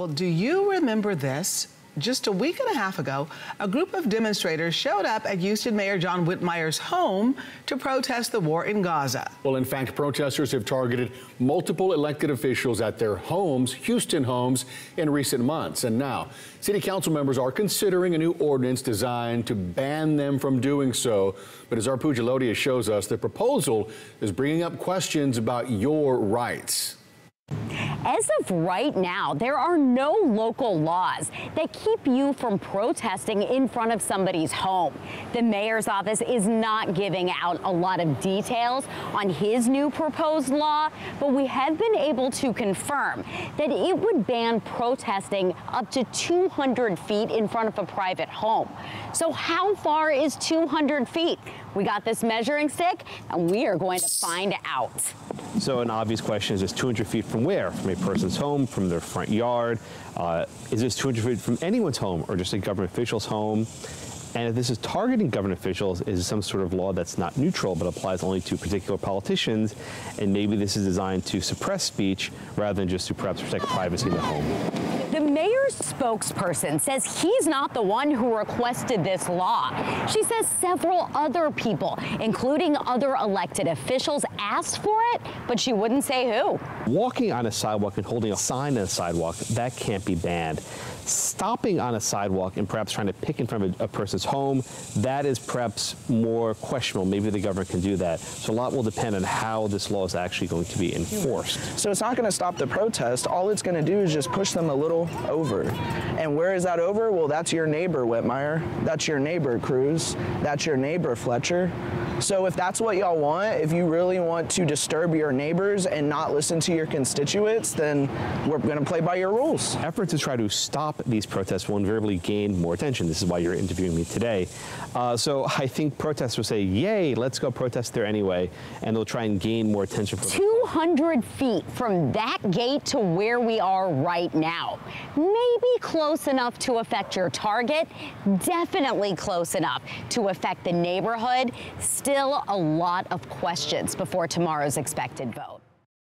Well, do you remember this? Just a week and a half ago, a group of demonstrators showed up at Houston Mayor John Whitmire's home to protest the war in Gaza. Well, in fact, protesters have targeted multiple elected officials at their homes, Houston homes, in recent months. And now, city council members are considering a new ordinance designed to ban them from doing so. But as our Pugilodia shows us, the proposal is bringing up questions about your rights. As of right now, there are no local laws that keep you from protesting in front of somebody's home. The mayor's office is not giving out a lot of details on his new proposed law, but we have been able to confirm that it would ban protesting up to 200 feet in front of a private home. So how far is 200 feet? We got this measuring stick, and we are going to find out. So an obvious question is this 200 feet from where? From a person's home, from their front yard? Is this 200 feet from anyone's home or just a government official's home? And if this is targeting government officials, is it some sort of law that's not neutral but applies only to particular politicians? And maybe this is designed to suppress speech rather than just to perhaps protect privacy in the home. The mayor's spokesperson says he's not the one who requested this law. She says several other people, including other elected officials, asked for it, but she wouldn't say who. Walking on a sidewalk and holding a sign on a sidewalk, that can't be banned. Stopping on a sidewalk and perhaps trying to pick in front of a person's home, that is perhaps more questionable. Maybe the government can do that. So a lot will depend on how this law is actually going to be enforced. So it's not going to stop the protest. All it's going to do is just push them a little over. And where is that over? Well, that's your neighbor, Whitmire. That's your neighbor, Cruz. That's your neighbor, Fletcher. So if that's what y'all want, if you really want to disturb your neighbors and not listen to your constituents, then we're going to play by your rules. Efforts to try to stop these protests will invariably gain more attention. This is why you're interviewing me today. So I think protesters will say, yay, let's go protest there anyway, and they'll try and gain more attention. 200 feet from that gate to where we are right now. Maybe close enough to affect your target, definitely close enough to affect the neighborhood. Still a lot of questions before tomorrow's expected vote.